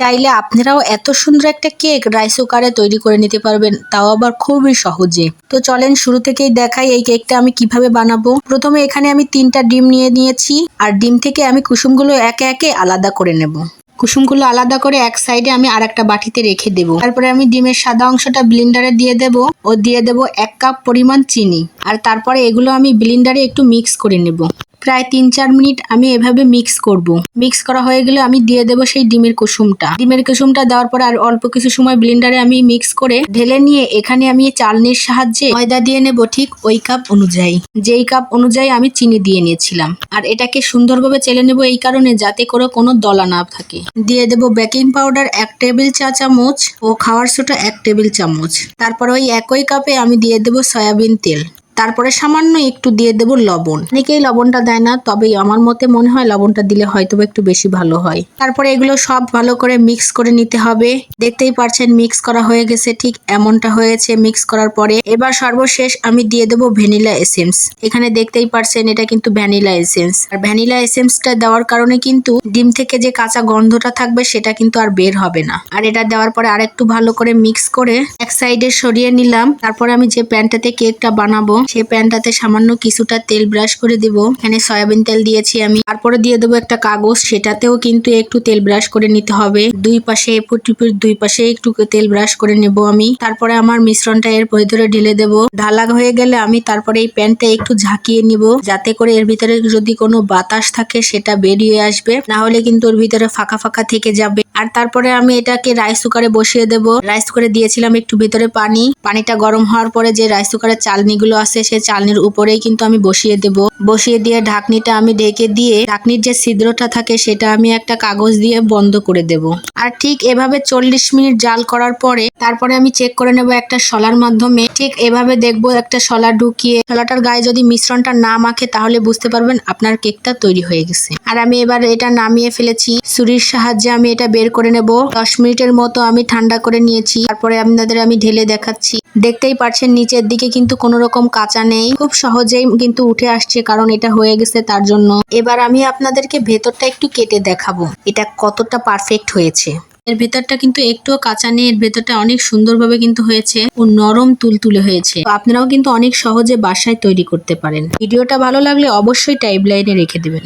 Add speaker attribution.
Speaker 1: চাইলে আপনারাও এত সুন্দর একটা কেক রাইস কুকারে তৈরি করে নিতে পারবেন, তাও আবার খুবই সহজে। তো চলেন শুরু থেকেই দেখাই এই কেকটা আমি কিভাবে বানাবো। প্রথমে এখানে আমি 3টা ডিম নিয়ে নিয়েছি, আর ডিম থেকে আমি কুসুমগুলো একে একে আলাদা করে নেব। কুসুমগুলো আলাদা করে এক সাইডে আমি আর একটা বাটিতে রেখে দেব। তারপরে আমি ডিমের সাদা অংশটা ব্লেন্ডারে দিয়ে দেব ও দিয়ে দেব 1 কাপ পরিমাণ চিনি। আর তারপরে এগুলো আমি ব্লেন্ডারে একটু মিক্স করে নেব। প্রায় 3-4 মিনিট আমি এভাবে মিক্স করব। মিক্স করা হয়ে গেলে আমি দিয়ে দেব সেই ডিমের কুসুমটা। ডিমের কুসুমটা দেওয়ার পর আর অল্প কিছু সময় ব্লেন্ডারে আমি মিক্স করে ঢেলে নিয়ে এখানে আমি চালনির সাহায্যে ময়দা দিয়ে নেব ঠিক ওই কাপ অনুযায়ী। যেই কাপ অনুযায়ী আমি চিনি দিয়ে নিয়েছিলাম। আর এটাকে সুন্দরভাবে চেলে নেব এই কারণে যাতে করে কোনো দলা না থাকে। দিয়ে দেব বেকিং পাউডার 1 টেবিল চা চামচ ও খাওয়ার সোডা 1 টেবিল চামচ। তারপর ওই একই কাপে আমি দিয়ে দেব সয়াবিন তেল। তারপরে সামান্য একটু দিয়ে দেব লবণ। অনেকেই লবণটা দেয় না, তবে আমার মতে মনে হয় লবণটা দিলে হয়তো একটু বেশি ভালো হয়। তারপরে এগুলো সব ভালো করে মিক্স করে নিতে হবে। দেখতেই পাচ্ছেন মিক্স করা হয়ে গেছে, ঠিক এমনটা হয়েছে মিক্স করার পরে। এবার সর্বশেষ আমি দিয়ে দেব ভ্যানিলা এসেন্স। এখানে দেখতেই পাচ্ছেন এটা কিন্তু ভ্যানিলা এসেন্স। আর ভ্যানিলা এসেন্সটা দেওয়ার কারণে কিন্তু ডিম থেকে যে কাঁচা গন্ধটা থাকবে সেটা কিন্তু আর বের হবে না। আর এটা দেওয়ার পরে আরেকটু ভালো করে মিক্স করে এক সাইডে সরিয়ে নিলাম। তারপরে আমি যে প্যানটাতে কেকটা বানাবো সেই প্যানটাতে সামান্য কিছুটা তেল ব্রাশ করে দিব। এখানে সয়াবিন তেল দিয়েছি আমি। তারপরে দিয়ে দেবো একটা কাগজ, সেটাতেও কিন্তু একটু তেল ব্রাশ করে নিতে হবে। দুই পাশে এপুট টিপুট দুই পাশে একটু তেল ব্রাশ করে নেব আমি। তারপরে আমার মিশ্রণটা এর ভিতরে ঢেলে দেব। ঢালা হয়ে গেলে আমি তারপরে এই প্যানটা একটু ঝাঁকিয়ে নিব, যাতে করে এর ভিতরে যদি কোনো বাতাস থাকে সেটা বেরিয়ে আসবে, না হলে কিন্তু ওর ভিতরে ফাঁকা ফাঁকা থেকে যাবে। আর তারপরে আমি এটাকে রাইস কুকারে বসিয়ে দেব। রাইস কুকারে দিয়েছিলাম একটু ভিতরে পানি। পানিটা গরম হওয়ার পরে যে রাইস কুকারের চালনিগুলো আছে সেই চালনির উপরেই কিন্তু আমি বসিয়ে দেব। বসিয়ে দিয়ে ঢাকনিটা আমি ঢেকে দিয়ে ঢাকনির যে ছিদ্রটা থাকে সেটা আমি একটা কাগজ দিয়ে বন্ধ করে দেব। আর ঠিক এভাবে 40 মিনিট জাল করার পরে তারপরে আমি চেক করে নেব একটা শলার মাধ্যমে। ঠিক এভাবে দেখবো একটা শলা ঢুকিয়ে, শলাটার গায়ে যদি মিশ্রণটা না মাখে তাহলে বুঝতে পারবেন আপনার কেকটা তৈরি হয়ে গেছে। আর আমি এবার এটা নামিয়ে ফেলেছি। ছুরির সাহায্যে আমি এটা বের করে নেব। 10 মিনিটের মতো আমি ঠান্ডা করে নিয়েছি। তারপরে আপনাদের আমি ঢেলে দেখাচ্ছি। দেখতেই পাচ্ছেন নিচের দিকে কিন্তু কোনো রকম কাঁচা নেই, খুব সহজেই কিন্তু উঠে আসছে, কারণ এটা হয়ে গেছে তার জন্য। এবার আমি আপনাদেরকে ভেতরটা একটু কেটে দেখাবো এটা কতটা পারফেক্ট হয়েছে। এর ভেতরটা কিন্তু একটুও কাঁচা নেই, এর ভেতরটা অনেক সুন্দরভাবে কিন্তু হয়েছে ও নরম তুলতুলে হয়েছে। তো আপনারাও কিন্তু অনেক সহজে বাসায় তৈরি করতে পারেন। ভিডিওটা ভালো লাগলে অবশ্যই টাইমলাইনে রেখে দেবেন।